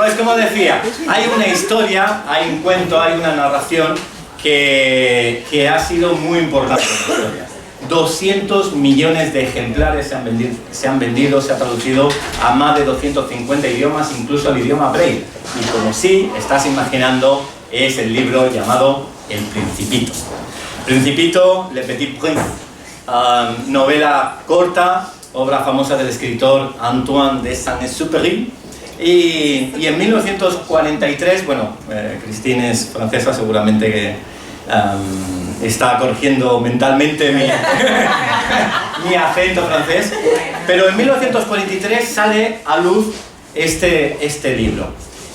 Pues como decía, hay una historia, hay un cuento, hay una narración que ha sido muy importante en la historia. 200 millones de ejemplares se han vendido, se ha traducido a más de 250 idiomas, incluso al idioma Braille. Y como sí estás imaginando, es el libro llamado El Principito. Principito, Le Petit Prince, novela corta, obra famosa del escritor Antoine de Saint-Exupéry. Y en 1943, bueno, Christine es francesa, seguramente que está corrigiendo mentalmente mi acento francés, pero en 1943 sale a luz este libro.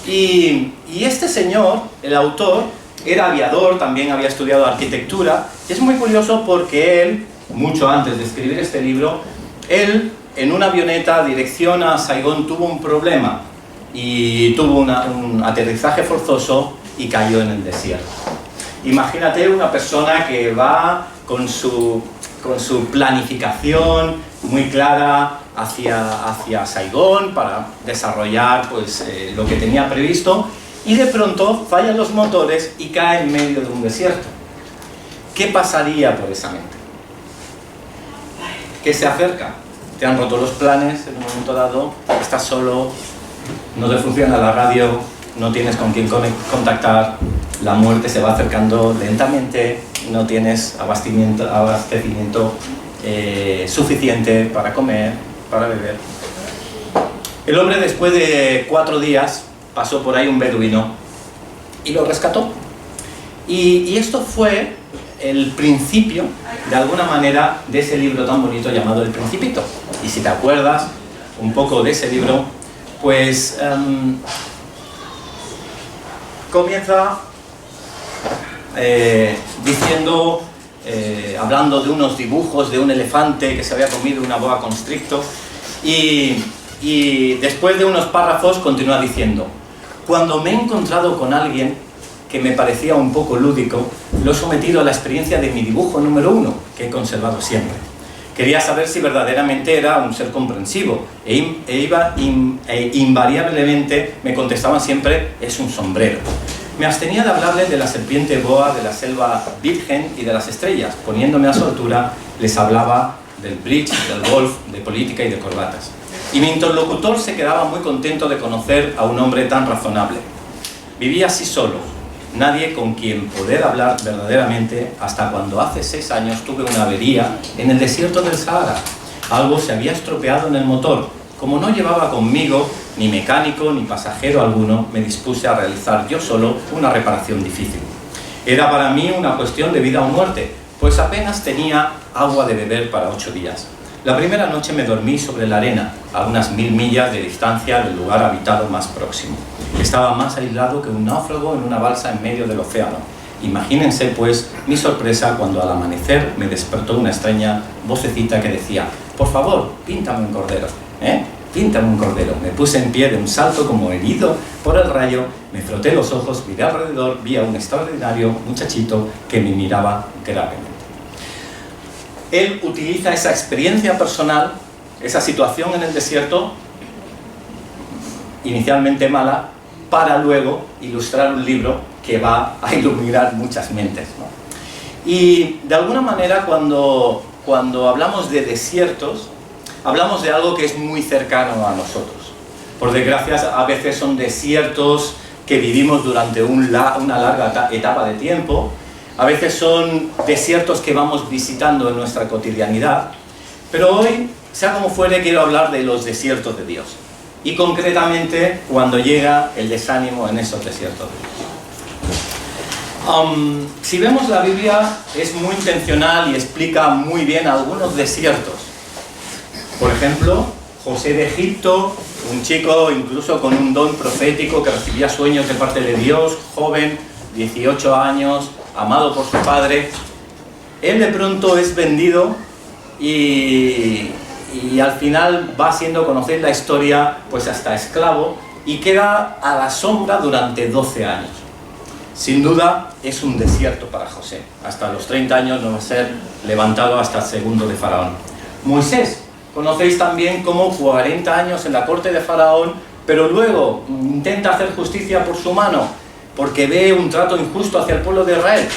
Y este señor, el autor, era aviador, también había estudiado arquitectura, y es muy curioso porque él, mucho antes de escribir este libro, él en una avioneta dirección a Saigón tuvo un problema y tuvo un aterrizaje forzoso y cayó en el desierto. Imagínate una persona que va con su planificación muy clara hacia Saigón para desarrollar pues, lo que tenía previsto, y de pronto fallan los motores y cae en medio de un desierto. ¿Qué pasaría por esa mente? ¿Qué se acerca? Te han roto los planes en un momento dado, estás solo, no te funciona la radio, no tienes con quién contactar, la muerte se va acercando lentamente, no tienes abastecimiento suficiente para comer, para beber. El hombre, después de 4 días, pasó por ahí un beduino y lo rescató. Y esto fue el principio, de alguna manera, de ese libro tan bonito llamado El Principito. Y si te acuerdas un poco de ese libro, pues comienza diciendo, hablando de unos dibujos de un elefante que se había comido una boa constrictor, y después de unos párrafos continúa diciendo: cuando me he encontrado con alguien que me parecía un poco lúdico, lo he sometido a la experiencia de mi dibujo número 1, que he conservado siempre. Quería saber si verdaderamente era un ser comprensivo, e invariablemente me contestaban siempre: es un sombrero. Me abstenía de hablarles de la serpiente boa, de la selva virgen y de las estrellas. Poniéndome a su altura, les hablaba del bridge, del golf, de política y de corbatas. Y mi interlocutor se quedaba muy contento de conocer a un hombre tan razonable. Vivía así solo, nadie con quien poder hablar verdaderamente, hasta cuando hace 6 años tuve una avería en el desierto del Sahara. Algo se había estropeado en el motor. Como no llevaba conmigo ni mecánico ni pasajero alguno, me dispuse a realizar yo solo una reparación difícil. Era para mí una cuestión de vida o muerte, pues apenas tenía agua de beber para 8 días. La primera noche me dormí sobre la arena, a unas 1000 millas de distancia del lugar habitado más próximo. Estaba más aislado que un náufrago en una balsa en medio del océano. Imagínense, pues, mi sorpresa cuando al amanecer me despertó una extraña vocecita que decía: por favor, píntame un cordero, píntame un cordero. Me puse en pie de un salto como herido por el rayo, me froté los ojos, miré alrededor, vi a un extraordinario muchachito que me miraba gravemente. Él utiliza esa experiencia personal, esa situación en el desierto, inicialmente mala, para luego ilustrar un libro que va a iluminar muchas mentes, ¿no? Y de alguna manera cuando hablamos de desiertos, hablamos de algo que es muy cercano a nosotros. Por desgracia, a veces son desiertos que vivimos durante una larga etapa de tiempo, a veces son desiertos que vamos visitando en nuestra cotidianidad, pero hoy, sea como fuere, quiero hablar de los desiertos de Dios, y concretamente cuando llega el desánimo en esos desiertos de Dios. Si vemos la Biblia, es muy intencional y explica muy bien algunos desiertos. Por ejemplo, José de Egipto, un chico incluso con un don profético que recibía sueños de parte de Dios, joven, 18 años, amado por su padre. Él de pronto es vendido y al final va siendo, conocéis la historia, pues hasta esclavo, y queda a la sombra durante 12 años. Sin duda es un desierto para José. Hasta los 30 años no va a ser levantado hasta el segundo de Faraón. Moisés, conocéis también cómo 40 años en la corte de Faraón pero luego intenta hacer justicia por su mano, porque ve un trato injusto hacia el pueblo de Israel,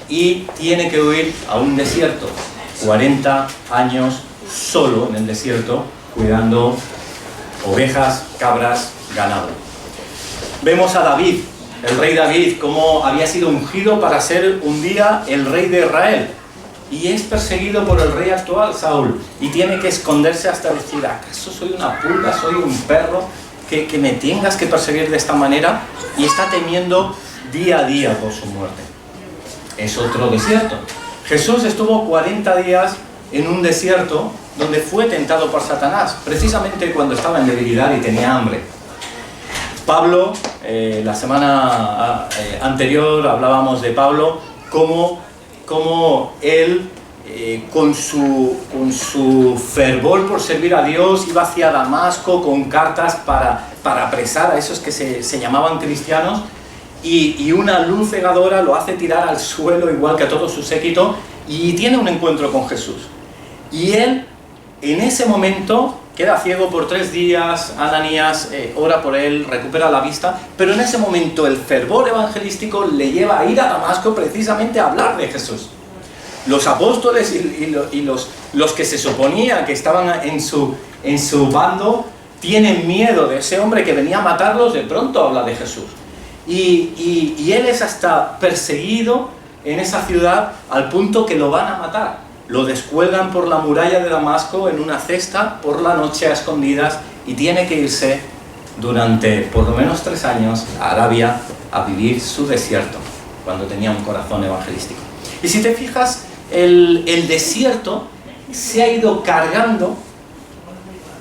y tiene que huir a un desierto, 40 años solo en el desierto, cuidando ovejas, cabras, ganado. Vemos a David, el rey David, cómo había sido ungido para ser un día el rey de Israel, y es perseguido por el rey actual, Saúl, y tiene que esconderse hasta decir: ¿acaso soy una pulga, soy un perro, que me tengas que perseguir de esta manera? Y está temiendo día a día por su muerte. Es otro desierto. Jesús estuvo 40 días en un desierto donde fue tentado por Satanás, precisamente cuando estaba en debilidad y tenía hambre. Pablo, la semana anterior hablábamos de Pablo, cómo él, con su fervor por servir a Dios, iba hacia Damasco con cartas para apresar a esos que se llamaban cristianos, y una luz cegadora lo hace tirar al suelo igual que a todo su séquito, y tiene un encuentro con Jesús. Y él, en ese momento, queda ciego por 3 días. Ananías ora por él, recupera la vista, pero en ese momento el fervor evangelístico le lleva a ir a Damasco precisamente a hablar de Jesús. Los apóstoles y los que se suponía que estaban en su bando tienen miedo de ese hombre que venía a matarlos. De pronto habla de Jesús. Y él es hasta perseguido en esa ciudad al punto que lo van a matar. Lo descuelgan por la muralla de Damasco en una cesta por la noche a escondidas, y tiene que irse durante por lo menos 3 años a Arabia a vivir su desierto, cuando tenía un corazón evangelístico. Y si te fijas, el desierto se ha ido cargando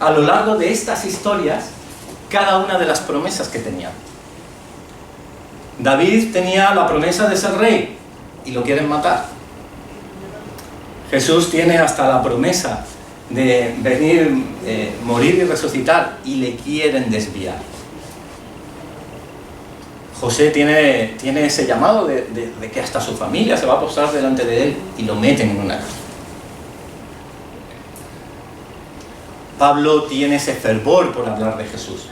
a lo largo de estas historias cada una de las promesas que tenía. David tenía la promesa de ser rey y lo quieren matar. Jesús tiene hasta la promesa de venir, morir y resucitar, y le quieren desviar. José tiene ese llamado de que hasta su familia se va a postrar delante de él, y lo meten en una cárcel. Pablo tiene ese fervor por hablar de Jesús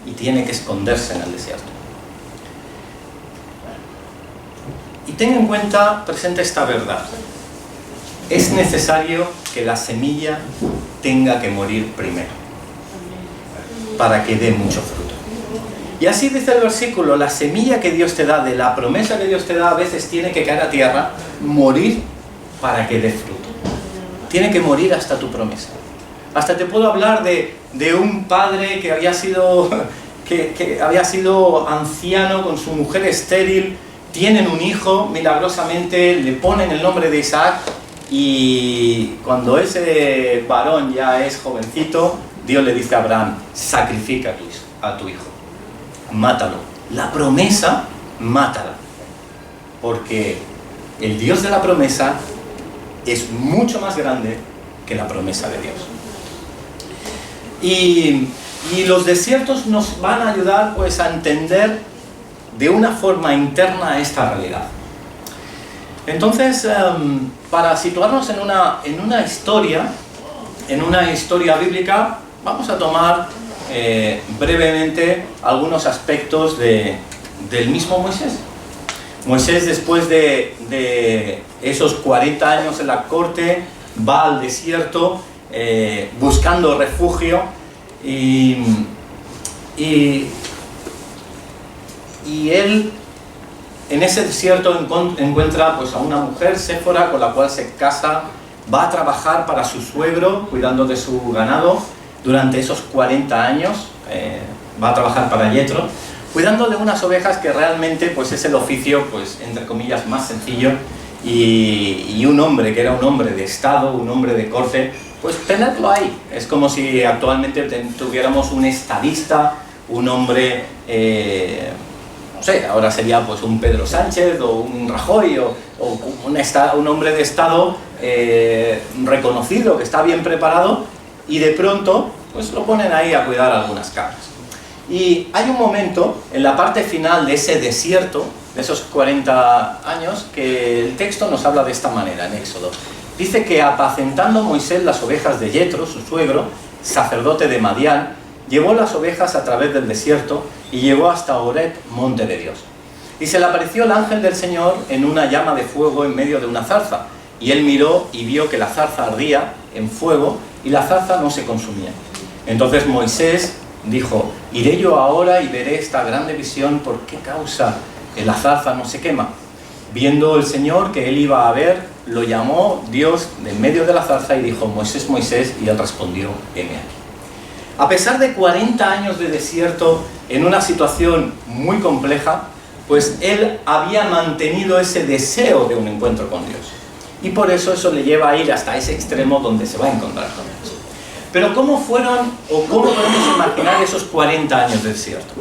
y tiene que esconderse en el desierto. Y ten en cuenta, presente esta verdad: es necesario que la semilla tenga que morir primero para que dé mucho fruto. Y así dice el versículo: la semilla que Dios te da, de la promesa que Dios te da, a veces tiene que caer a tierra, morir para que dé fruto. Tiene que morir hasta tu promesa. Hasta te puedo hablar de un padre que había sido anciano con su mujer estéril. Tienen un hijo, milagrosamente le ponen el nombre de Isaac, y cuando ese varón ya es jovencito, Dios le dice a Abraham: sacrifica a tu hijo, mátalo. La promesa, mátala, porque el Dios de la promesa es mucho más grande que la promesa de Dios. Y los desiertos nos van a ayudar pues a entender de una forma interna esta realidad. Entonces, para situarnos en una historia bíblica, vamos a tomar brevemente algunos aspectos del mismo Moisés. Moisés, después de esos 40 años en la corte, va al desierto buscando refugio, y él en ese desierto encuentra pues a una mujer, Séfora, con la cual se casa. Va a trabajar para su suegro, cuidando de su ganado durante esos 40 años. Va a trabajar para Yetro, cuidando de unas ovejas, que realmente pues es el oficio, pues entre comillas, más sencillo. Y un hombre que era un hombre de estado, un hombre de corte, pues tenerlo ahí es como si actualmente tuviéramos un estadista, un hombre, no sé, ahora sería pues un Pedro Sánchez o un Rajoy, o un hombre de estado reconocido, que está bien preparado, y de pronto pues lo ponen ahí a cuidar algunas cabras. Y hay un momento en la parte final de ese desierto, de esos 40 años, que el texto nos habla de esta manera en Éxodo. Dice que apacentando Moisés las ovejas de Yetro, su suegro, sacerdote de Madián, llevó las ovejas a través del desierto y llegó hasta Horeb, monte de Dios. Y se le apareció el ángel del Señor en una llama de fuego en medio de una zarza. Y él miró y vio que la zarza ardía en fuego y la zarza no se consumía. Entonces Moisés dijo: iré yo ahora y veré esta grande visión, ¿por qué causa la zarza no se quema? Viendo el Señor que él iba a ver, lo llamó Dios de en medio de la zarza y dijo: Moisés, Moisés, y él respondió: heme aquí. A pesar de 40 años de desierto, en una situación muy compleja, pues él había mantenido ese deseo de un encuentro con Dios. Y por eso le lleva a ir hasta ese extremo donde se va a encontrar con Dios. Pero ¿cómo fueron o cómo podemos imaginar esos 40 años de desierto?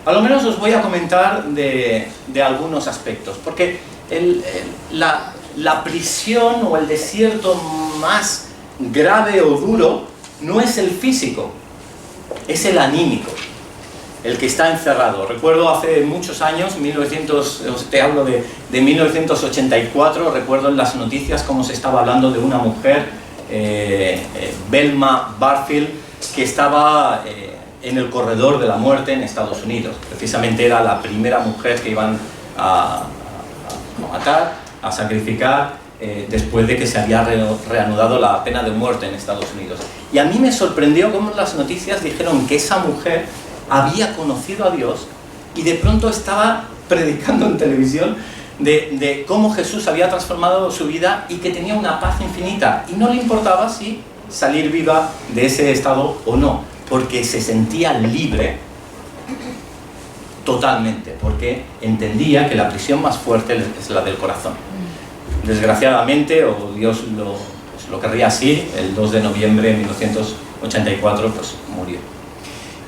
A lo menos os voy a comentar de algunos aspectos, porque la prisión o el desierto más grave o duro no es el físico, es el anímico, el que está encerrado. Recuerdo hace muchos años, te hablo de 1984, recuerdo en las noticias cómo se estaba hablando de una mujer, Belma Barfield, que estaba en el corredor de la muerte en Estados Unidos. Precisamente era la primera mujer que iban a matar, a sacrificar, después de que se había reanudado la pena de muerte en Estados Unidos. Y a mí me sorprendió cómo las noticias dijeron que esa mujer había conocido a Dios y de pronto estaba predicando en televisión de cómo Jesús había transformado su vida y que tenía una paz infinita y no le importaba si salir viva de ese estado o no, porque se sentía libre totalmente, porque entendía que la prisión más fuerte es la del corazón. Desgraciadamente, o Dios lo querría así, el 2 de noviembre de 1984 pues murió.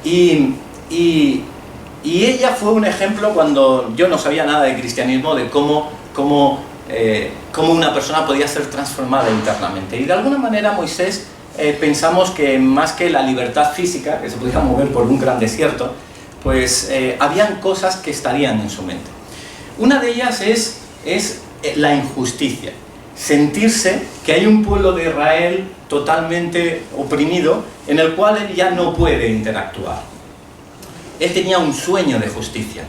Y ella fue un ejemplo, cuando yo no sabía nada de cristianismo, de cómo una persona podía ser transformada internamente. Y de alguna manera Moisés, pensamos que más que la libertad física, que se podía mover por un gran desierto, pues habían cosas que estarían en su mente. Una de ellas es la injusticia. Sentirse que hay un pueblo de Israel totalmente oprimido, en el cual él ya no puede interactuar. Él tenía un sueño de justicia.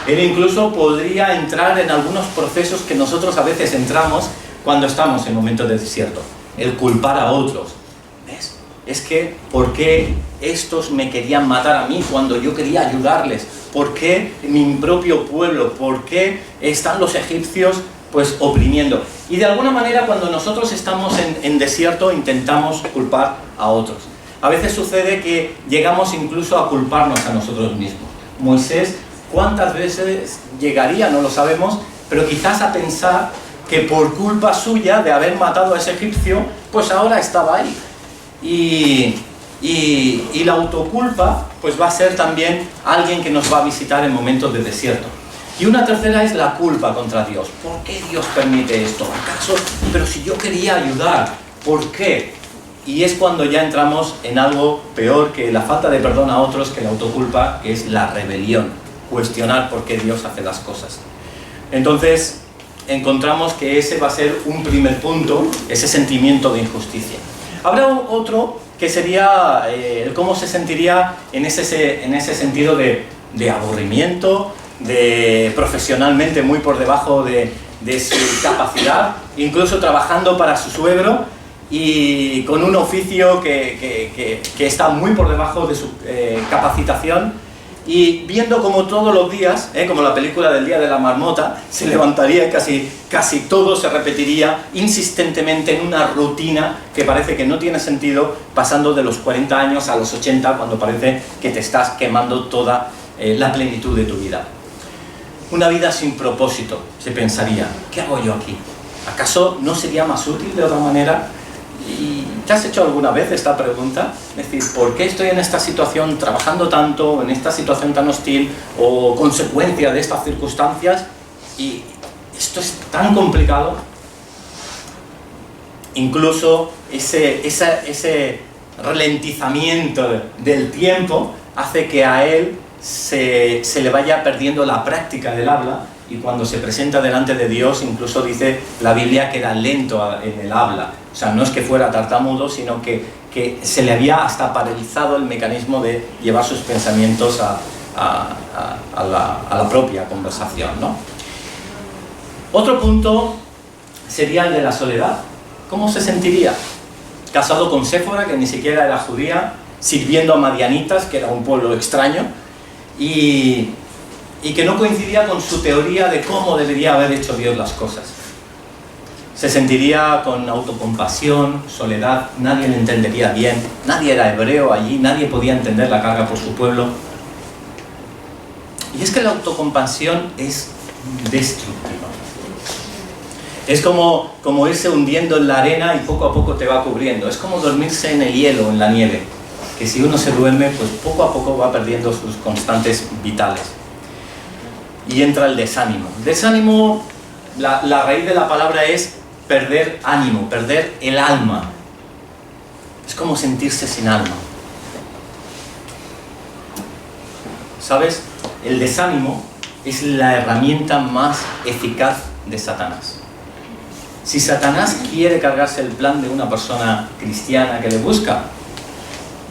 Él incluso podría entrar en algunos procesos que nosotros a veces entramos cuando estamos en momentos de desierto. El culpar a otros. ¿Ves? Es que, ¿por qué estos me querían matar a mí cuando yo quería ayudarles? ¿Por qué mi propio pueblo? ¿Por qué están los egipcios pues oprimiendo? Y de alguna manera, cuando nosotros estamos en desierto, intentamos culpar a otros. A veces sucede que llegamos incluso a culparnos a nosotros mismos. Moisés, ¿cuántas veces llegaría? No lo sabemos, pero quizás a pensar que por culpa suya de haber matado a ese egipcio, pues ahora estaba ahí. Y la autoculpa pues va a ser también alguien que nos va a visitar en momentos de desierto. Y una tercera es la culpa contra Dios. ¿Por qué Dios permite esto? ¿Acaso? Pero si yo quería ayudar, ¿por qué? Y es cuando ya entramos en algo peor que la falta de perdón a otros, que la autoculpa, que es la rebelión. Cuestionar por qué Dios hace las cosas. Entonces, encontramos que ese va a ser un primer punto, ese sentimiento de injusticia. Habrá otro que sería cómo se sentiría en ese sentido de aburrimiento, de profesionalmente muy por debajo de su capacidad, incluso trabajando para su suegro y con un oficio que está muy por debajo de su capacitación, y viendo como todos los días, como la película del Día de la Marmota, se levantaría y casi todo se repetiría insistentemente en una rutina que parece que no tiene sentido, pasando de los 40 años a los 80, cuando parece que te estás quemando toda la plenitud de tu vida. Una vida sin propósito, se pensaría, ¿qué hago yo aquí? ¿Acaso no sería más útil de otra manera? ¿Y te has hecho alguna vez esta pregunta? Es decir, ¿por qué estoy en esta situación trabajando tanto, en esta situación tan hostil, o consecuencia de estas circunstancias? Y esto es tan complicado. Incluso ese ralentizamiento del tiempo hace que a él se le vaya perdiendo la práctica del habla, y cuando se presenta delante de Dios, incluso dice la Biblia que era lento en el habla. O sea, no es que fuera tartamudo, sino que que se le había hasta paralizado el mecanismo de llevar sus pensamientos a la propia conversación, ¿no? Otro punto sería el de la soledad. ¿Cómo se sentiría? Casado con Séfora, que ni siquiera era judía, sirviendo a madianitas, que era un pueblo extraño, y que no coincidía con su teoría de cómo debería haber hecho Dios las cosas. Se sentiría con autocompasión, soledad, nadie le entendería bien, nadie era hebreo allí, nadie podía entender la carga por su pueblo. Y es que la autocompasión es destructiva. Es como irse hundiendo en la arena y poco a poco te va cubriendo. Es como dormirse en el hielo o en la nieve, que si uno se duerme, pues poco a poco va perdiendo sus constantes vitales. Y entra el desánimo. Desánimo, la raíz de la palabra es perder ánimo, perder el alma. Es como sentirse sin alma. ¿Sabes? El desánimo es la herramienta más eficaz de Satanás. Si Satanás quiere cargarse el plan de una persona cristiana que le busca,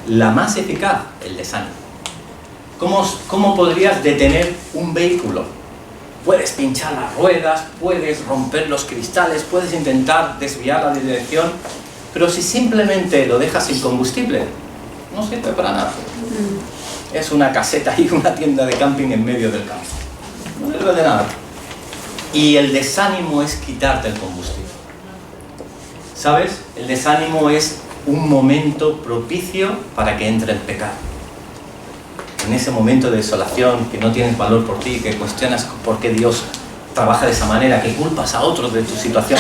la más eficaz, el desánimo. ¿Cómo podrías detener un vehículo? Puedes pinchar las ruedas, puedes romper los cristales, puedes intentar desviar la dirección, pero si simplemente lo dejas sin combustible, no sirve para nada. Es una caseta y una tienda de camping en medio del campo. No sirve de nada. Y el desánimo es quitarte el combustible. ¿Sabes? El desánimo es un momento propicio para que entre el pecado. En ese momento de desolación, que no tienes valor por ti, que cuestionas por qué Dios trabaja de esa manera, que culpas a otros de tu situación,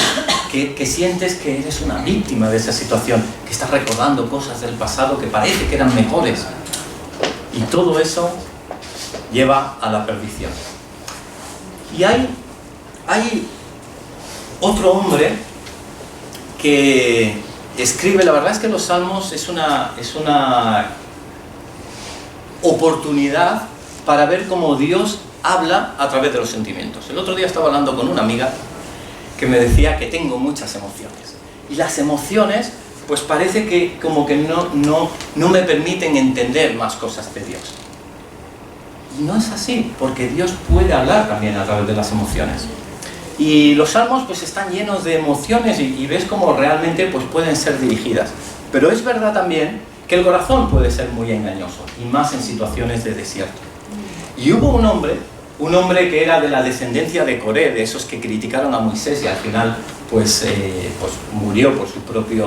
que sientes que eres una víctima de esa situación, que estás recordando cosas del pasado que parece que eran mejores. Y todo eso lleva a la perdición. Y hay otro hombre que escribe, la verdad es que los Salmos es una oportunidad para ver cómo Dios habla a través de los sentimientos. El otro día estaba hablando con una amiga que me decía que tengo muchas emociones. Y las emociones, pues parece que como que no me permiten entender más cosas de Dios. Y no es así, porque Dios puede hablar también a través de las emociones. Y los salmos pues están llenos de emociones y ves cómo realmente pues pueden ser dirigidas. Pero es verdad también que el corazón puede ser muy engañoso, y más en situaciones de desierto. Y hubo un hombre que era de la descendencia de Coré, de esos que criticaron a Moisés y al final pues murió por su propia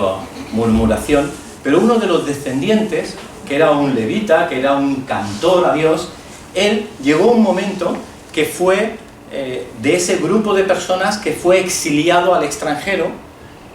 murmuración, pero uno de los descendientes, que era un levita, que era un cantor a Dios, él llegó un momento que fue de ese grupo de personas que fue exiliado al extranjero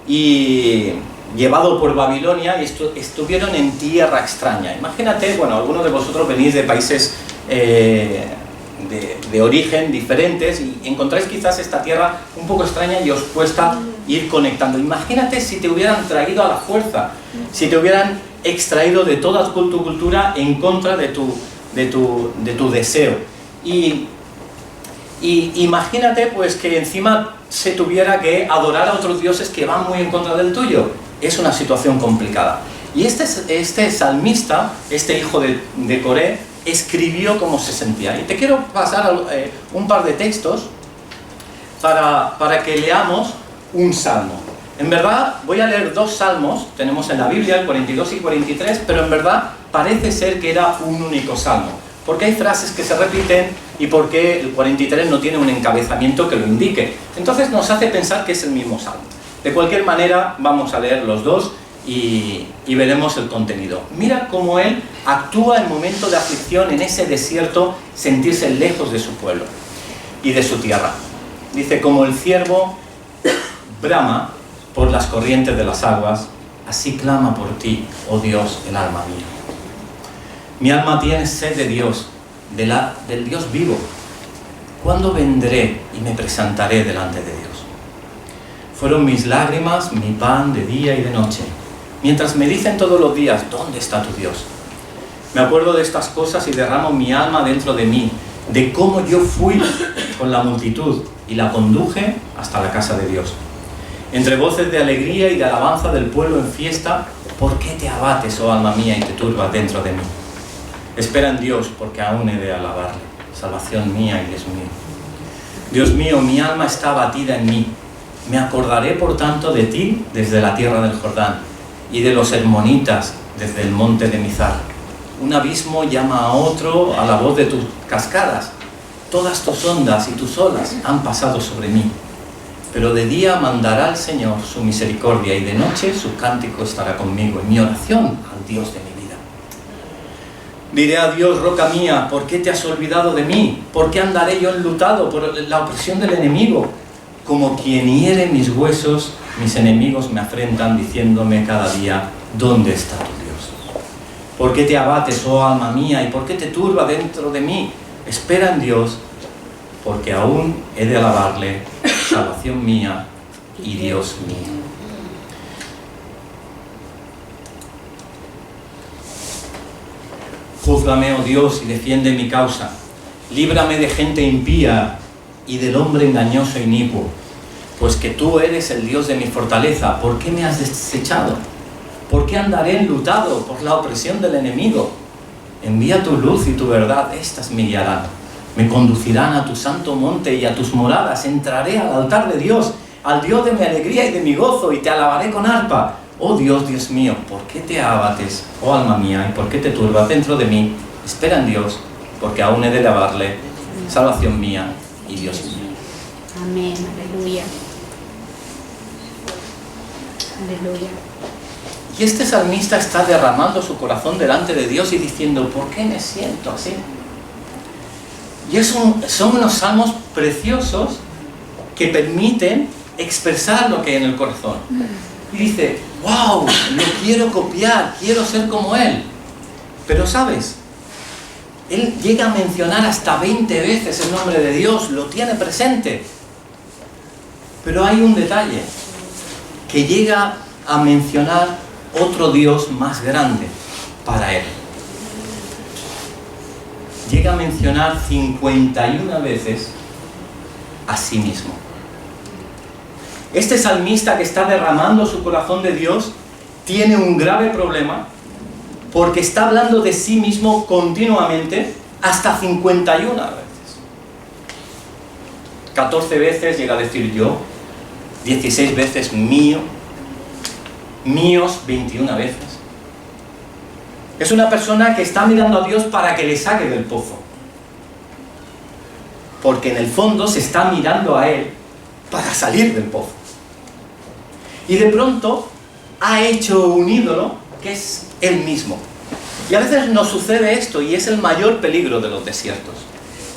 y llevado por Babilonia, y estuvieron en tierra extraña. Imagínate, bueno, algunos de vosotros venís de países de origen diferentes y encontráis quizás esta tierra un poco extraña y os cuesta ir conectando. Imagínate si te hubieran traído a la fuerza, si te hubieran extraído de toda tu cultura en contra de tu deseo. Y imagínate pues que encima se tuviera que adorar a otros dioses que van muy en contra del tuyo. Es una situación complicada. Y este salmista, este hijo de Coré, escribió cómo se sentía. Y te quiero pasar un par de textos para que leamos un salmo. En verdad, voy a leer dos salmos, tenemos en la Biblia el 42 y 43, pero en verdad parece ser que era un único salmo, porque hay frases que se repiten y porque el 43 no tiene un encabezamiento que lo indique. Entonces nos hace pensar que es el mismo salmo. De cualquier manera, vamos a leer los dos y veremos el contenido. Mira cómo él actúa en momento de aflicción en ese desierto, sentirse lejos de su pueblo y de su tierra. Dice: como el ciervo brama por las corrientes de las aguas, así clama por ti, oh Dios, el alma mía. Mi alma tiene sed de Dios, del Dios vivo. ¿Cuándo vendré y me presentaré delante de Dios? Fueron mis lágrimas mi pan de día y de noche, mientras me dicen todos los días: ¿dónde está tu Dios? Me acuerdo de estas cosas y derramo mi alma dentro de mí, de cómo yo fui con la multitud y la conduje hasta la casa de Dios. Entre voces de alegría y de alabanza del pueblo en fiesta, ¿Por qué te abates, oh alma mía, y te turbas dentro de mí? Espera en Dios, porque aún he de alabarle, salvación mía y Dios mío. Dios mío, mi alma está abatida en mí. Me acordaré, por tanto, de ti desde la tierra del Jordán, y de los hermonitas desde el monte de Mizar. Un abismo llama a otro a la voz de tus cascadas. Todas tus ondas y tus olas han pasado sobre mí. Pero de día mandará el Señor su misericordia, y de noche su cántico estará conmigo, en mi oración al Dios de mi vida. Diré a Dios, roca mía, ¿por qué te has olvidado de mí? ¿Por qué andaré yo enlutado por la opresión del enemigo? Como quien hiere mis huesos, mis enemigos me afrentan, diciéndome cada día, ¿dónde está tu Dios? ¿Por qué te abates, oh alma mía, y por qué te turba dentro de mí? Espera en Dios, porque aún he de alabarle, salvación mía y Dios mío. Júzgame, oh Dios, y defiende mi causa. Líbrame de gente impía y del hombre engañoso e inicuo. Pues que tú eres el Dios de mi fortaleza. ¿Por qué me has desechado? ¿Por qué andaré enlutado por la opresión del enemigo? Envía tu luz y tu verdad, estas me guiarán. Me conducirán a tu santo monte y a tus moradas. Entraré al altar de Dios, al Dios de mi alegría y de mi gozo, y te alabaré con arpa. Oh Dios, Dios mío, ¿por qué te abates, oh alma mía, y por qué te turbas dentro de mí? Espera en Dios, porque aún he de alabarle, salvación mía y Dios mío. Amén, aleluya. Aleluya. Y este salmista está derramando su corazón delante de Dios y diciendo, ¿por qué me siento así? Y son unos salmos preciosos que permiten expresar lo que hay en el corazón. Y dice, wow, lo quiero copiar, quiero ser como él. Pero ¿sabes? Él llega a mencionar hasta 20 veces el nombre de Dios, lo tiene presente. Pero hay un detalle, que llega a mencionar otro Dios más grande para él. Llega a mencionar 51 veces a sí mismo. Este salmista que está derramando su corazón de Dios tiene un grave problema porque está hablando de sí mismo continuamente hasta 51 veces. 14 veces llega a decir yo, 16 veces mío, míos 21 veces. Es una persona que está mirando a Dios para que le saque del pozo. Porque en el fondo se está mirando a Él para salir del pozo. Y de pronto ha hecho un ídolo que es Él mismo. Y a veces nos sucede esto, y es el mayor peligro de los desiertos.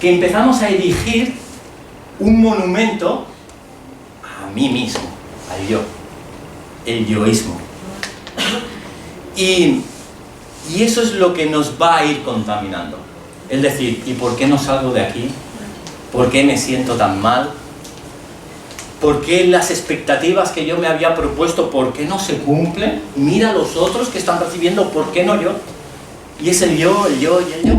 Que empezamos a erigir un monumento a mí mismo, al yo. El yoísmo. Y eso es lo que nos va a ir contaminando. Es decir, ¿y por qué no salgo de aquí? ¿Por qué me siento tan mal? ¿Por qué las expectativas que yo me había propuesto, por qué no se cumplen? Mira a los otros que están recibiendo, ¿por qué no yo? Y es el yo y el yo.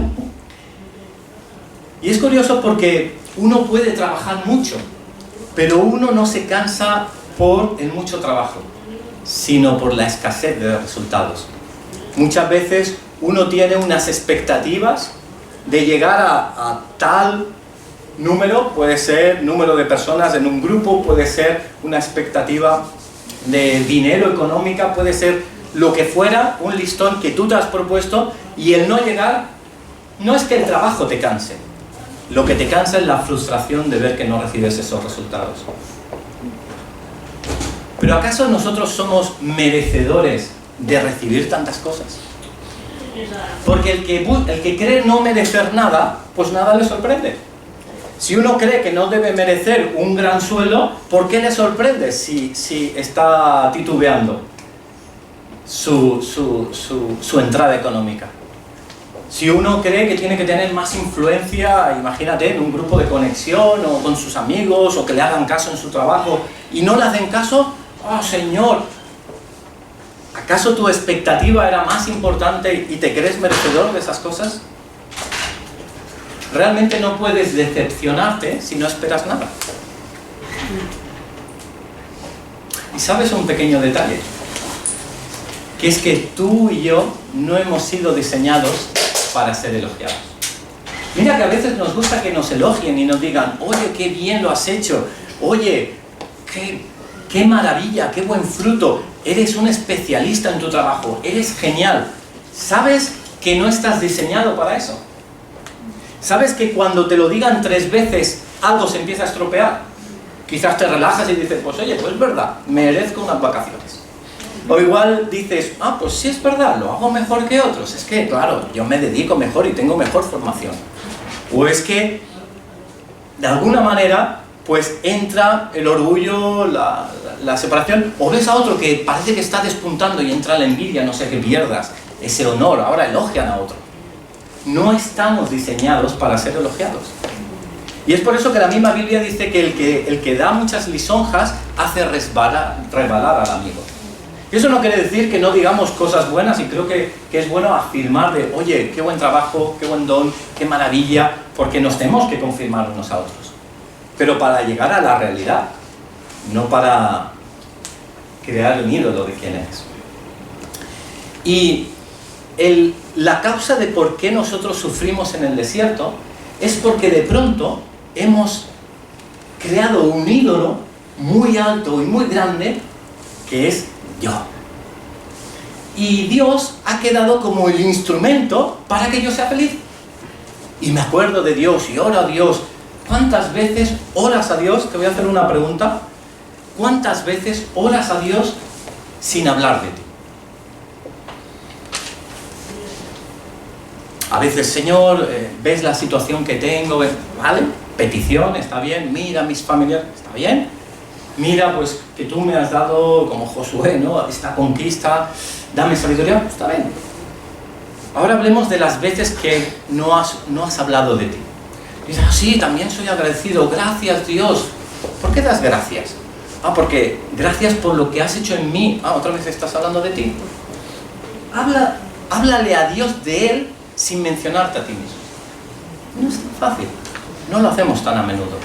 Y es curioso porque uno puede trabajar mucho, pero uno no se cansa por el mucho trabajo, sino por la escasez de resultados. Muchas veces uno tiene unas expectativas de llegar a tal número, puede ser número de personas en un grupo, puede ser una expectativa de dinero económica, puede ser lo que fuera, un listón que tú te has propuesto, y el no llegar no es que el trabajo te canse, lo que te cansa es la frustración de ver que no recibes esos resultados. ¿Pero acaso nosotros somos merecedores de recibir tantas cosas? Porque el que cree no merecer nada, pues nada le sorprende. Si uno cree que no debe merecer un gran sueldo, ¿por qué le sorprende si está titubeando su entrada económica? Si uno cree que tiene que tener más influencia, imagínate, en un grupo de conexión o con sus amigos, o que le hagan caso en su trabajo y no le hacen caso, ¡oh, Señor! ¿Acaso tu expectativa era más importante y te crees merecedor de esas cosas? Realmente no puedes decepcionarte si no esperas nada. ¿Y sabes un pequeño detalle? que es que tú y yo no hemos sido diseñados para ser elogiados. Mira que a veces nos gusta que nos elogien y nos digan, oye, qué bien lo has hecho, oye, qué maravilla, qué buen fruto, eres un especialista en tu trabajo, eres genial. ¿Sabes que no estás diseñado para eso? ¿Sabes que cuando te lo digan 3 veces algo se empieza a estropear? Quizás te relajas y dices, pues oye, pues es verdad, merezco unas vacaciones. O igual dices, pues sí es verdad, lo hago mejor que otros. Es que, claro, yo me dedico mejor y tengo mejor formación. O es que, de alguna manera, pues entra el orgullo, la separación. O ves a otro que parece que está despuntando y entra la envidia, no sé, que pierdas ese honor. Ahora elogian a otro. No estamos diseñados para ser elogiados. Y es por eso que la misma Biblia dice que el que da muchas lisonjas hace resbalar al amigo. Y eso no quiere decir que no digamos cosas buenas, y creo que es bueno afirmar de, oye, qué buen trabajo, qué buen don, qué maravilla, porque nos tenemos que confirmar unos a otros. Pero para llegar a la realidad, no para crear un ídolo de quién eres. Y la causa de por qué nosotros sufrimos en el desierto es porque de pronto hemos creado un ídolo muy alto y muy grande que es yo. Y Dios ha quedado como el instrumento para que yo sea feliz. Y me acuerdo de Dios y oro a Dios. ¿Cuántas veces oras a Dios? Te voy a hacer una pregunta. ¿Cuántas veces oras a Dios sin hablar de ti? A veces, Señor, ves la situación que tengo, ¿vale? Petición, está bien. Mira mis familiares, está bien. Mira, pues, que tú me has dado, como Josué, ¿no? Esta conquista, dame sabiduría, está bien. Ahora hablemos de las veces que no has hablado de ti. Dices, sí, también soy agradecido, gracias Dios. ¿Por qué das gracias? Porque gracias por lo que has hecho en mí. Otra vez estás hablando de ti. Háblale a Dios de Él sin mencionarte a ti mismo. No es tan fácil. No lo hacemos tan a menudo.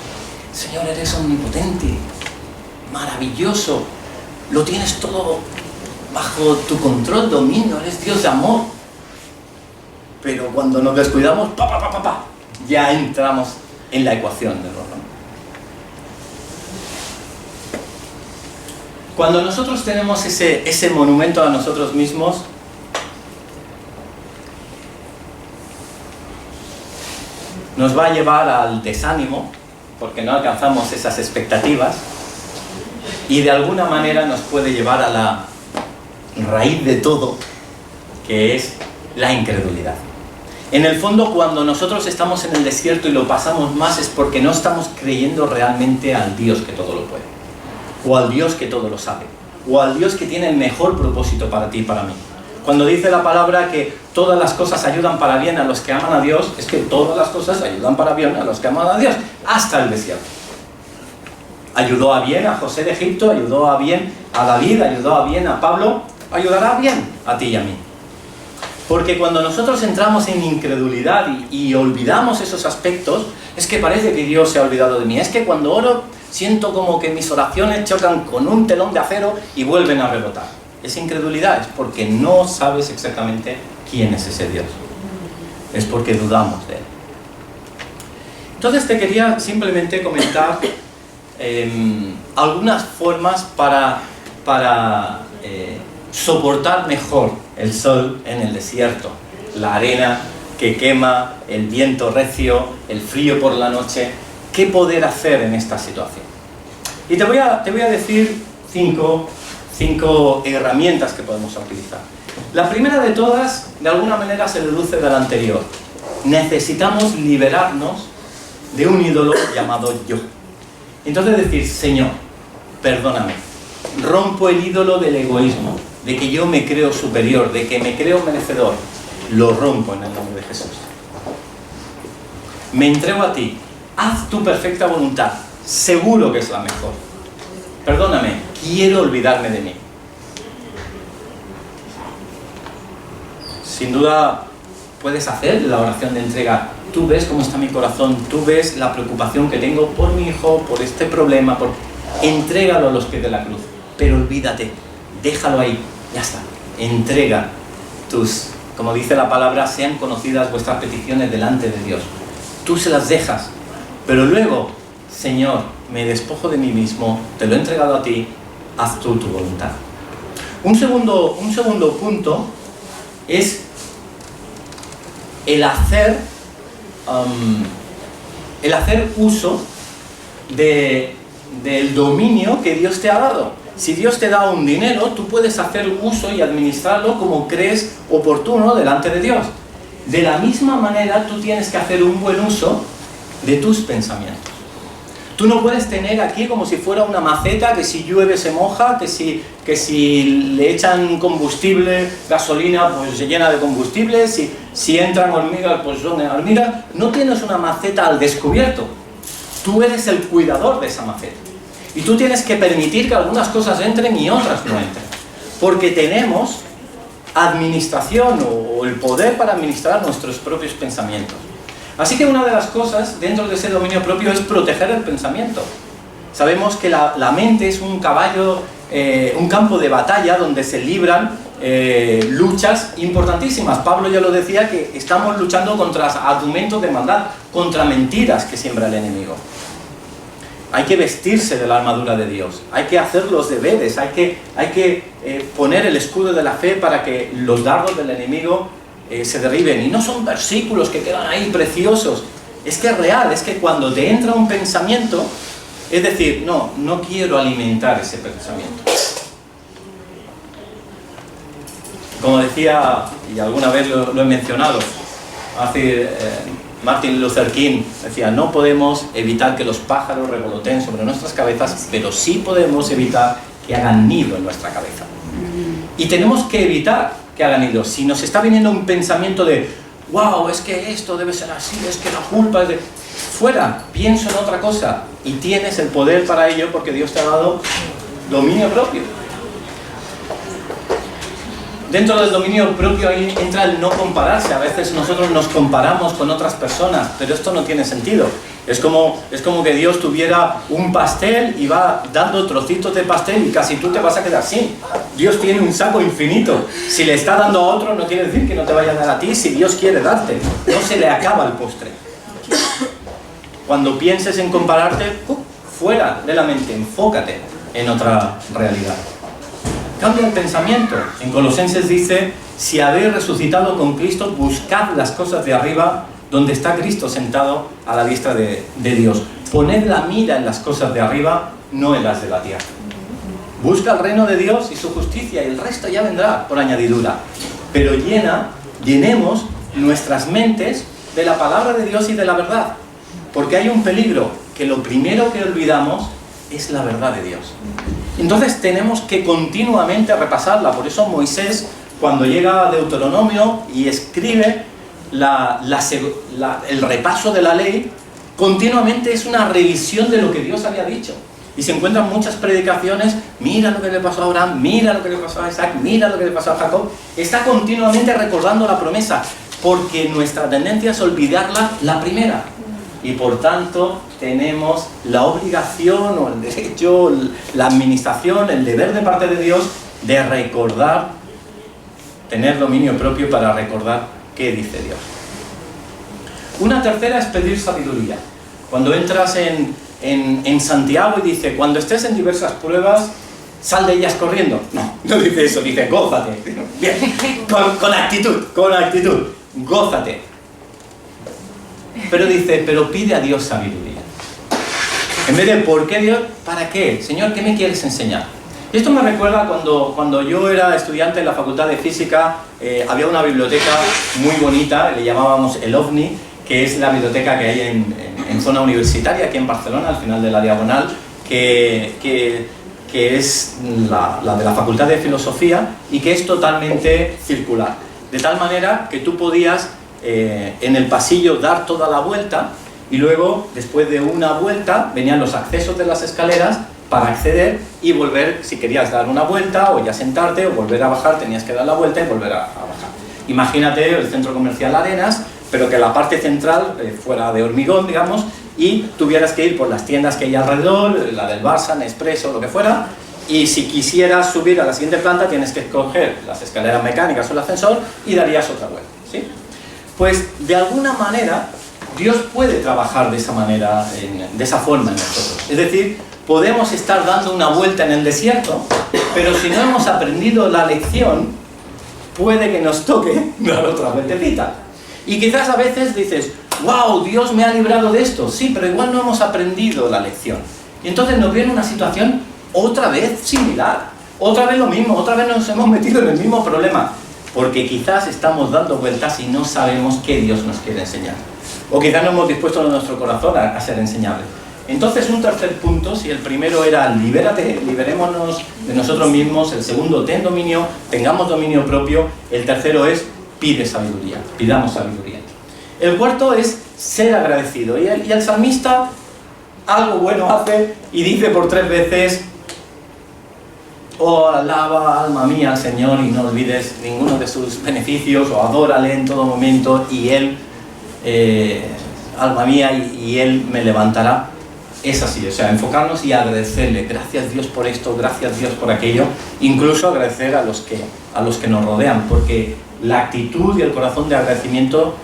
Señor, eres omnipotente, maravilloso, lo tienes todo bajo tu control, dominio, eres Dios de amor. Pero cuando nos descuidamos, ya entramos en la ecuación del horror. Cuando nosotros tenemos ese monumento a nosotros mismos, nos va a llevar al desánimo, porque no alcanzamos esas expectativas, y de alguna manera nos puede llevar a la raíz de todo, que es la incredulidad. En el fondo, cuando nosotros estamos en el desierto y lo pasamos más, es porque no estamos creyendo realmente al Dios que todo lo puede, o al Dios que todo lo sabe, o al Dios que tiene el mejor propósito para ti y para mí. Cuando dice la palabra que todas las cosas ayudan para bien a los que aman a Dios, es que todas las cosas ayudan para bien a los que aman a Dios, hasta el desierto. Ayudó a bien a José de Egipto, ayudó a bien a David, ayudó a bien a Pablo, ayudará bien a ti y a mí. Porque cuando nosotros entramos en incredulidad y olvidamos esos aspectos, es que parece que Dios se ha olvidado de mí. Es que cuando oro siento como que mis oraciones chocan con un telón de acero y vuelven a rebotar. Es incredulidad, es porque no sabes exactamente quién es ese Dios. Es porque dudamos de Él. Entonces te quería simplemente comentar algunas formas para soportar mejor el sol en el desierto, la arena que quema, el viento recio, el frío por la noche. ¿Qué poder hacer en esta situación? Y te voy a decir cinco herramientas que podemos utilizar. La primera de todas, de alguna manera, se deduce de la anterior. Necesitamos liberarnos de un ídolo llamado yo. Entonces decir, Señor, perdóname, rompo el ídolo del egoísmo, de que yo me creo superior, de que me creo merecedor. Lo rompo en el nombre de Jesús. Me entrego a ti, haz tu perfecta voluntad, seguro que es la mejor. Perdóname, quiero olvidarme de mí. Sin duda puedes hacer la oración de entrega. Tú ves cómo está mi corazón, tú ves la preocupación que tengo por mi hijo, por este problema, entrégalo a los pies de la cruz, pero olvídate, déjalo ahí, ya está. entrega como dice la palabra, sean conocidas vuestras peticiones delante de Dios. Tú se las dejas, pero luego, Señor, me despojo de mí mismo, te lo he entregado a ti, haz tú tu voluntad. Un segundo punto es el hacer uso del dominio que Dios te ha dado. Si Dios te da un dinero, tú puedes hacer uso y administrarlo como crees oportuno delante de Dios. De la misma manera, tú tienes que hacer un buen uso de tus pensamientos. Tú no puedes tener aquí como si fuera una maceta que si llueve se moja, que si le echan combustible, gasolina, pues se llena de combustible, si entran hormigas, pues son hormigas. No tienes una maceta al descubierto. Tú eres el cuidador de esa maceta. Y tú tienes que permitir que algunas cosas entren y otras no entren. Porque tenemos administración o el poder para administrar nuestros propios pensamientos. Así que una de las cosas dentro de ese dominio propio es proteger el pensamiento. Sabemos que la mente es un caballo, un campo de batalla donde se libran luchas importantísimas. Pablo ya lo decía, que estamos luchando contra argumentos de maldad, contra mentiras que siembra el enemigo. Hay que vestirse de la armadura de Dios, hay que hacer los deberes, hay que poner el escudo de la fe para que los dardos del enemigo se derriben. Y no son versículos que quedan ahí preciosos, es que es real, es que cuando te entra un pensamiento, es decir, no quiero alimentar ese pensamiento. Como decía, y alguna vez lo he mencionado, Martin Luther King decía, no podemos evitar que los pájaros revoloteen sobre nuestras cabezas, pero sí podemos evitar que hagan nido en nuestra cabeza. Y tenemos que evitar que hagan nido. Si nos está viniendo un pensamiento de, wow, es que esto debe ser así, es que la culpa es de... Fuera, pienso en otra cosa. Y tienes el poder para ello porque Dios te ha dado dominio propio. Dentro del dominio propio ahí entra el no compararse. A veces nosotros nos comparamos con otras personas, pero esto no tiene sentido. Es como que Dios tuviera un pastel y va dando trocitos de pastel y casi tú te vas a quedar sin. Dios tiene un saco infinito. Si le está dando a otro, no quiere decir que no te vaya a dar a ti si Dios quiere darte. No se le acaba el postre. Cuando pienses en compararte, fuera de la mente, enfócate en otra realidad. Cambia el pensamiento. En Colosenses dice, si habéis resucitado con Cristo, buscad las cosas de arriba, donde está Cristo sentado a la diestra de Dios. Poned la mira en las cosas de arriba, no en las de la tierra. Busca el reino de Dios y su justicia, y el resto ya vendrá por añadidura. Pero llenemos nuestras mentes de la palabra de Dios y de la verdad. Porque hay un peligro, que lo primero que olvidamos es la verdad de Dios. Entonces tenemos que continuamente repasarla. Por eso Moisés, cuando llega a Deuteronomio y escribe el repaso de la ley, continuamente es una revisión de lo que Dios había dicho. Y se encuentran muchas predicaciones, mira lo que le pasó a Abraham, mira lo que le pasó a Isaac, mira lo que le pasó a Jacob. Está continuamente recordando la promesa, porque nuestra tendencia es olvidarla la primera. Y por tanto tenemos la obligación o el derecho, la administración, el deber de parte de Dios de recordar, tener dominio propio para recordar qué dice Dios. Una tercera es pedir sabiduría. Cuando entras en Santiago y dice, cuando estés en diversas pruebas, sal de ellas corriendo. No dice eso, dice gózate. Bien, con actitud, gózate. Pero dice, pero pide a Dios sabiduría. En vez de, ¿por qué Dios? ¿Para qué? Señor, ¿qué me quieres enseñar? Y esto me recuerda cuando yo era estudiante en la Facultad de Física, había una biblioteca muy bonita, le llamábamos el OVNI, que es la biblioteca que hay en zona universitaria, aquí en Barcelona, al final de la Diagonal, que es la de la Facultad de Filosofía y que es totalmente circular. De tal manera que tú podías en el pasillo dar toda la vuelta y luego, después de una vuelta, venían los accesos de las escaleras para acceder y volver, si querías dar una vuelta o ya sentarte o volver a bajar, tenías que dar la vuelta y volver a bajar. Imagínate el centro comercial Arenas, pero que la parte central fuera de hormigón, digamos, y tuvieras que ir por las tiendas que hay alrededor, la del Barça, Nespresso, lo que fuera, y si quisieras subir a la siguiente planta tienes que escoger las escaleras mecánicas o el ascensor y darías otra vuelta, ¿sí? Pues de alguna manera Dios puede trabajar de esa manera, de esa forma en nosotros. Es decir, podemos estar dando una vuelta en el desierto, pero si no hemos aprendido la lección, puede que nos toque dar otra vueltecita. Y quizás a veces dices, wow, Dios me ha librado de esto. Sí, pero igual no hemos aprendido la lección. Y entonces nos viene una situación otra vez similar. Otra vez lo mismo, otra vez nos hemos metido en el mismo problema. Porque quizás estamos dando vueltas y no sabemos qué Dios nos quiere enseñar. O quizás no hemos dispuesto nuestro corazón a ser enseñables. Entonces un tercer punto, si el primero era libérate, liberémonos de nosotros mismos, el segundo ten dominio, tengamos dominio propio, el tercero es pide sabiduría, pidamos sabiduría. El cuarto es ser agradecido, y el salmista algo bueno hace y dice por 3 veces: oh, alaba alma mía al Señor y no olvides ninguno de sus beneficios, o adórale en todo momento y Él, alma mía, y Él me levantará. Es así, o sea, enfocarnos y agradecerle, gracias Dios por esto, gracias Dios por aquello, incluso agradecer a los que nos rodean, porque la actitud y el corazón de agradecimiento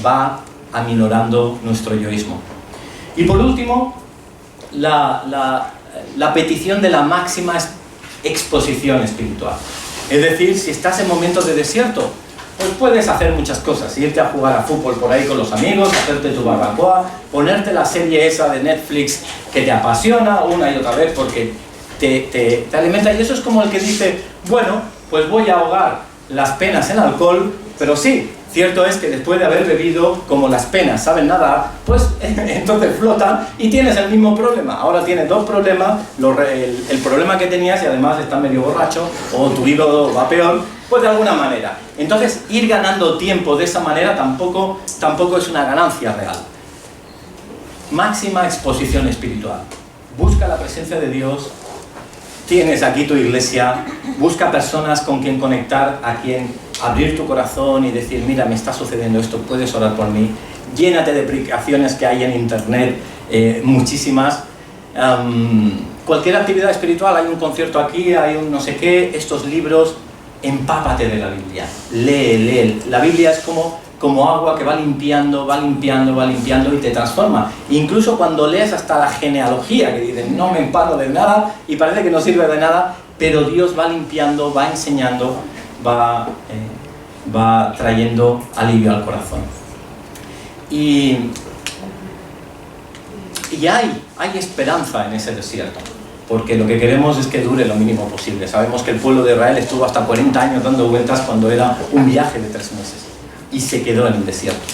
va aminorando nuestro yoísmo. Y por último, la petición de la máxima exposición espiritual. Es decir, si estás en momentos de desierto, pues puedes hacer muchas cosas, irte a jugar a fútbol por ahí con los amigos, hacerte tu barbacoa, ponerte la serie esa de Netflix que te apasiona una y otra vez porque te alimenta, y eso es como el que dice, bueno, pues voy a ahogar las penas en alcohol, pero sí, cierto es que después de haber bebido, como las penas saben nadar, pues entonces flotan y tienes el mismo problema. Ahora tienes 2 problemas, el problema que tenías y además estás medio borracho, o tu hígado va peor, pues de alguna manera. Entonces ir ganando tiempo de esa manera tampoco es una ganancia real. Máxima exposición espiritual. Busca la presencia de Dios. Tienes aquí tu iglesia, busca personas con quien conectar, a quien abrir tu corazón y decir, mira, me está sucediendo esto, puedes orar por mí. Llénate de aplicaciones que hay en internet, muchísimas. Cualquier actividad espiritual, hay un concierto aquí, hay un no sé qué, estos libros, empápate de la Biblia, lee. La Biblia es como agua que va limpiando y te transforma. Incluso cuando lees hasta la genealogía, que dicen, no me empano de nada y parece que no sirve de nada, pero Dios va limpiando, va enseñando, va trayendo alivio al corazón. Y hay esperanza en ese desierto, porque lo que queremos es que dure lo mínimo posible. Sabemos que el pueblo de Israel estuvo hasta 40 años dando vueltas cuando era un viaje de 3 meses. Y se quedó en el desierto.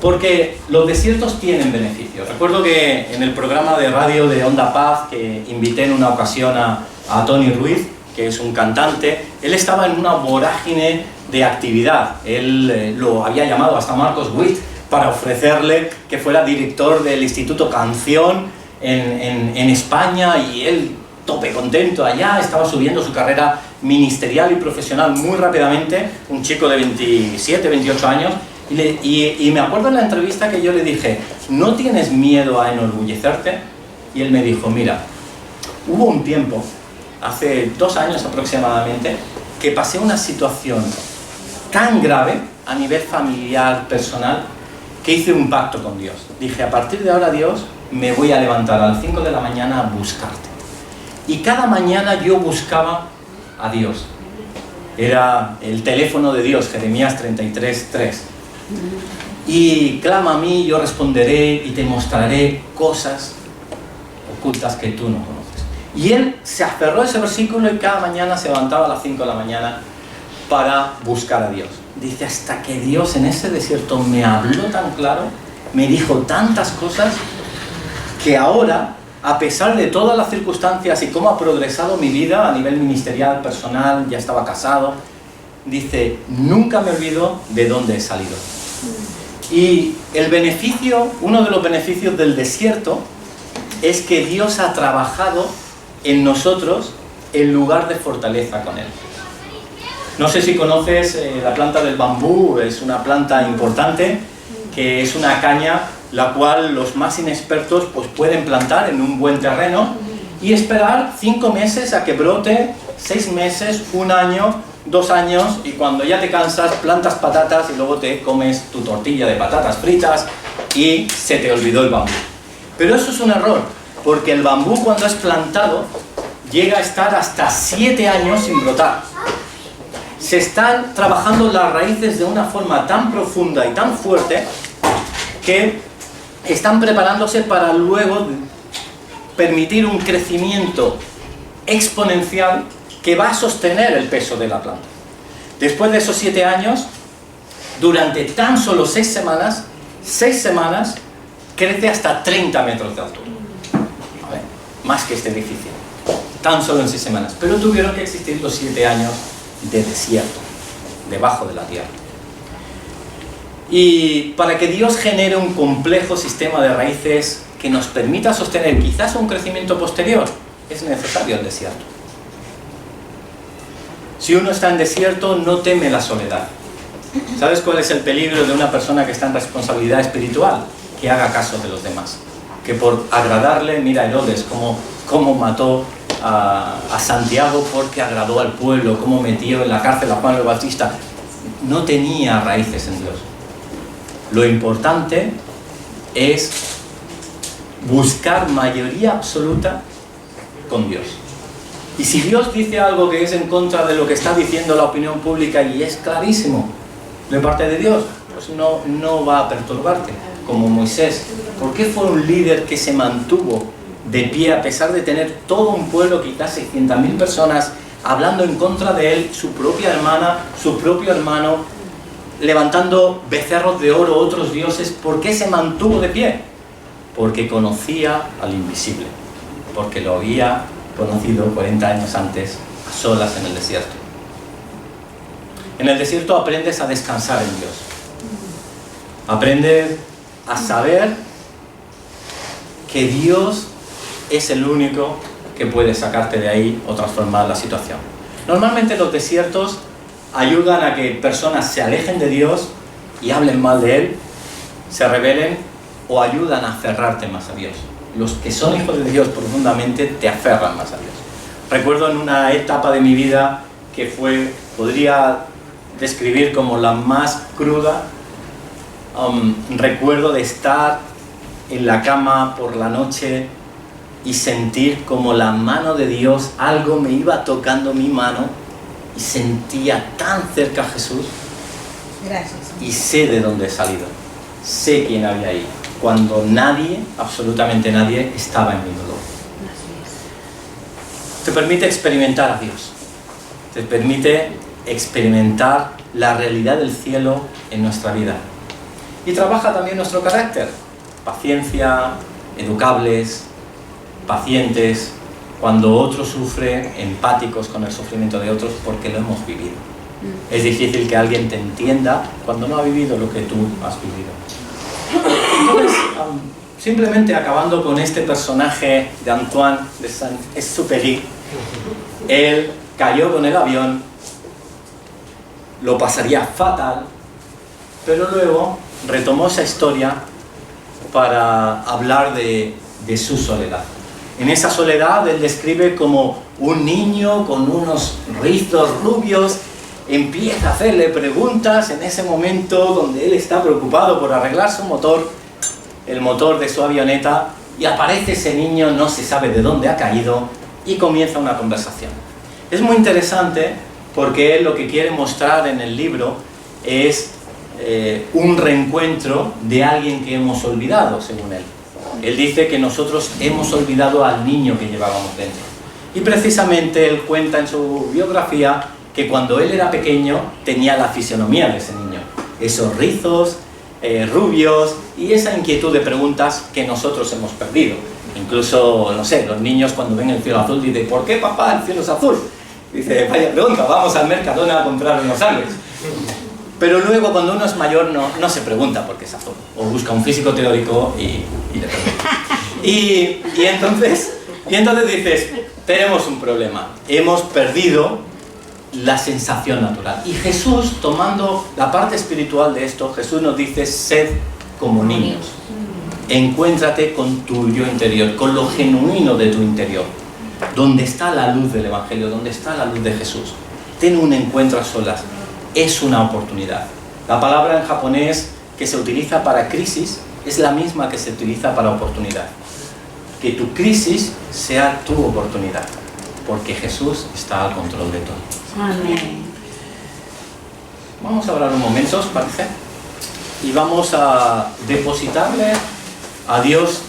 Porque los desiertos tienen beneficios. Recuerdo que en el programa de radio de Onda Paz, que invité en una ocasión a Tony Ruiz, que es un cantante, él estaba en una vorágine de actividad. Él lo había llamado hasta Marcos Witt para ofrecerle que fuera director del Instituto Canción en España, y él, tope contento allá, estaba subiendo su carrera ministerial y profesional muy rápidamente, un chico de 27, 28 años, y me acuerdo en la entrevista que yo le dije, ¿no tienes miedo a enorgullecerte? Y él me dijo, mira, hubo un tiempo, hace 2 años aproximadamente, que pasé una situación tan grave a nivel familiar, personal, que hice un pacto con Dios. Dije, a partir de ahora, Dios, me voy a levantar a las 5 de la mañana a buscarte. Y cada mañana yo buscaba a Dios. Era el teléfono de Dios, Jeremías 33:3. Y clama a mí, yo responderé y te mostraré cosas ocultas que tú no conoces. Y él se aferró a ese versículo y cada mañana se levantaba a las 5 de la mañana para buscar a Dios. Dice, hasta que Dios en ese desierto me habló tan claro, me dijo tantas cosas, que ahora, a pesar de todas las circunstancias y cómo ha progresado mi vida a nivel ministerial, personal, ya estaba casado, dice, nunca me olvido de dónde he salido. Y el beneficio, uno de los beneficios del desierto, es que Dios ha trabajado en nosotros en lugar de fortaleza con Él. No sé si conoces la planta del bambú, es una planta importante, que es una caña la cual los más inexpertos pues pueden plantar en un buen terreno, y esperar 5 meses a que brote, 6 meses, 1 año, 2 años, y cuando ya te cansas plantas patatas y luego te comes tu tortilla de patatas fritas y se te olvidó el bambú. Pero eso es un error, porque el bambú cuando es plantado llega a estar hasta 7 años sin brotar. Se están trabajando las raíces de una forma tan profunda y tan fuerte que están preparándose para luego permitir un crecimiento exponencial que va a sostener el peso de la planta. Después de esos 7 años, durante tan solo 6 semanas, crece hasta 30 metros de altura. ¿Vale? Más que este edificio. Tan solo en 6 semanas. Pero tuvieron que existir los 7 años de desierto, debajo de la tierra. Y para que Dios genere un complejo sistema de raíces que nos permita sostener quizás un crecimiento posterior, es necesario el desierto. Si uno está en desierto, no teme la soledad. ¿Sabes cuál es el peligro de una persona que está en responsabilidad espiritual? Que haga caso de los demás. Que por agradarle, mira Herodes, cómo mató a Santiago porque agradó al pueblo, cómo metió en la cárcel a Juan el Bautista. No tenía raíces en Dios. Lo importante es buscar mayoría absoluta con Dios. Y si Dios dice algo que es en contra de lo que está diciendo la opinión pública y es clarísimo de parte de Dios, pues no va a perturbarte, como Moisés. ¿Por qué fue un líder que se mantuvo de pie a pesar de tener todo un pueblo, quizás 600.000 personas, hablando en contra de él, su propia hermana, su propio hermano, levantando becerros de oro, otros dioses? ¿Por qué se mantuvo de pie? Porque conocía al invisible, porque lo había conocido 40 años antes, a solas en el desierto. En el desierto aprendes a descansar en Dios. Aprendes a saber que Dios es el único que puede sacarte de ahí o transformar la situación. Normalmente los desiertos ayudan a que personas se alejen de Dios y hablen mal de Él, se rebelen o ayudan a aferrarte más a Dios. Los que son hijos de Dios profundamente te aferran más a Dios. Recuerdo en una etapa de mi vida que podría describir como la más cruda. Recuerdo de estar en la cama por la noche y sentir como la mano de Dios, algo me iba tocando mi mano y sentía tan cerca a Jesús. Gracias. Y sé de dónde he salido, sé quién había ahí, cuando nadie, absolutamente nadie, estaba en mi dolor. Te permite experimentar a Dios, te permite experimentar la realidad del cielo en nuestra vida. Y trabaja también nuestro carácter, paciencia, educables, pacientes, cuando otro sufre, empáticos con el sufrimiento de otros porque lo hemos vivido. Es difícil que alguien te entienda cuando no ha vivido lo que tú has vivido. Entonces, simplemente acabando con este personaje de Antoine de Saint-Exupéry, él cayó con el avión, lo pasaría fatal, pero luego retomó esa historia para hablar de su soledad. En esa soledad él describe como un niño con unos rizos rubios empieza a hacerle preguntas en ese momento donde él está preocupado por arreglar su motor, el motor de su avioneta, y aparece ese niño, no se sabe de dónde ha caído, y comienza una conversación. Es muy interesante porque él lo que quiere mostrar en el libro es un reencuentro de alguien que hemos olvidado, según él. Él dice que nosotros hemos olvidado al niño que llevábamos dentro. Y precisamente él cuenta en su biografía que cuando él era pequeño tenía la fisionomía de ese niño. Esos rizos rubios y esa inquietud de preguntas que nosotros hemos perdido. Incluso, no sé, los niños cuando ven el cielo azul dicen: ¿por qué, papá, el cielo es azul? Dice: vaya pregunta, vamos al Mercadona a comprar unos árboles. Pero luego cuando uno es mayor no se pregunta por qué es azul, o busca un físico teórico y le pregunta. Y entonces dices: tenemos un problema, hemos perdido la sensación natural. Y Jesús, tomando la parte espiritual de esto, Jesús nos dice: sed como niños. Encuéntrate con tu yo interior, con lo genuino de tu interior. donde está la luz del Evangelio, donde está la luz de Jesús. Ten un encuentro a solas. Es una oportunidad. La palabra en japonés que se utiliza para crisis es la misma que se utiliza para oportunidad. Que tu crisis sea tu oportunidad, porque Jesús está al control de todo. Amén. Vamos a hablar un momento, ¿os parece? Y vamos a depositarle a Dios,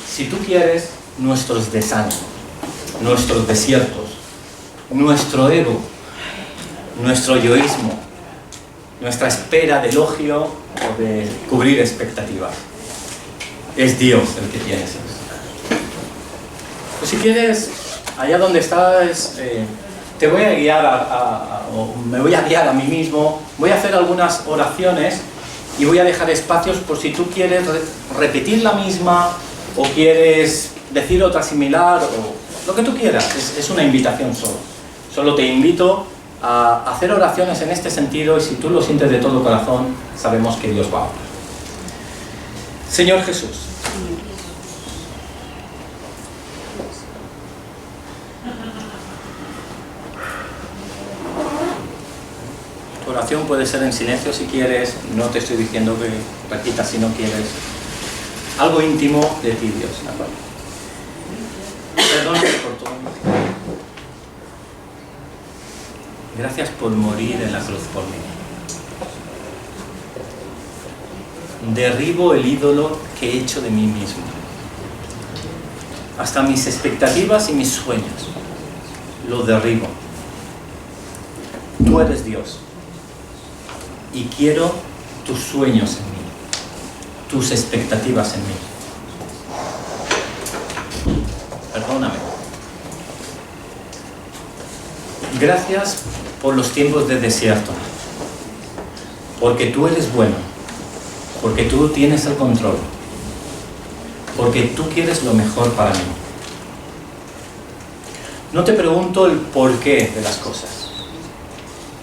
si tú quieres, nuestros desánimos, nuestros desiertos, nuestro ego, nuestro yoísmo, nuestra espera de elogio o de cubrir expectativas. Es Dios el que tiene eso. Pues si quieres, allá donde estás, te voy a guiar o me voy a guiar a mí mismo, voy a hacer algunas oraciones y voy a dejar espacios por si tú quieres repetir la misma o quieres decir otra similar o lo que tú quieras. Es una invitación solo. Solo te invito a hacer oraciones en este sentido y si tú lo sientes de todo corazón, sabemos que Dios va a obrar. Señor Jesús, tu oración puede ser en silencio si quieres, no te estoy diciendo que repitas si no quieres. Algo íntimo de ti, Dios, ¿de acuerdo? Perdóname por todo. Gracias por morir en la cruz por mí. Derribo el ídolo que he hecho de mí mismo. Hasta mis expectativas y mis sueños. Lo derribo. Tú eres Dios. Y quiero tus sueños en mí. Tus expectativas en mí. Perdóname. Gracias por los tiempos de desierto. Porque tú eres bueno. Porque tú tienes el control. Porque tú quieres lo mejor para mí. No te pregunto el porqué de las cosas.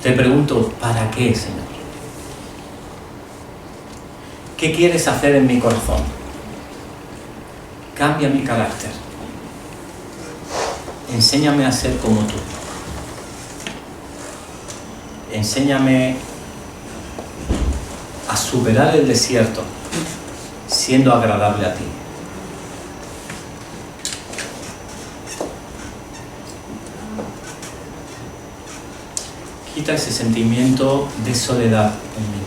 Te pregunto, ¿para qué, Señor? ¿Qué quieres hacer en mi corazón? Cambia mi carácter. Enséñame a ser como tú. Enséñame a superar el desierto siendo agradable a ti. Quita ese sentimiento de soledad en mí.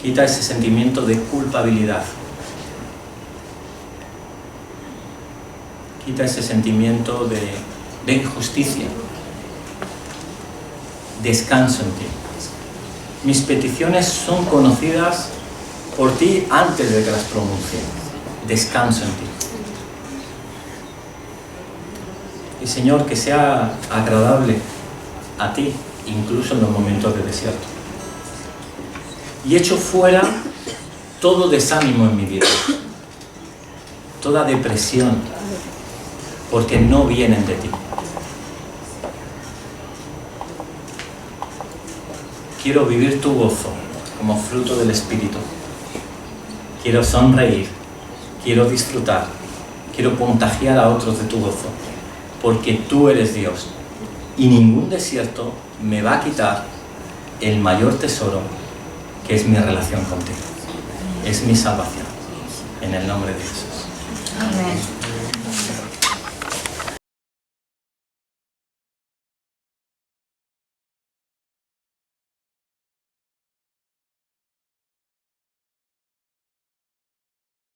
Quita ese sentimiento de culpabilidad. Quita ese sentimiento de injusticia. Descanso en ti. Mis peticiones son conocidas por ti antes de que las pronuncie. Descanso en ti. Y Señor, que sea agradable a ti, incluso en los momentos de desierto. Y echo fuera todo desánimo en mi vida, toda depresión, porque no vienen de ti. Quiero vivir tu gozo como fruto del Espíritu. Quiero sonreír, quiero disfrutar, quiero contagiar a otros de tu gozo, porque tú eres Dios y ningún desierto me va a quitar el mayor tesoro que es mi relación contigo. Es mi salvación. En el nombre de Jesús. Amén.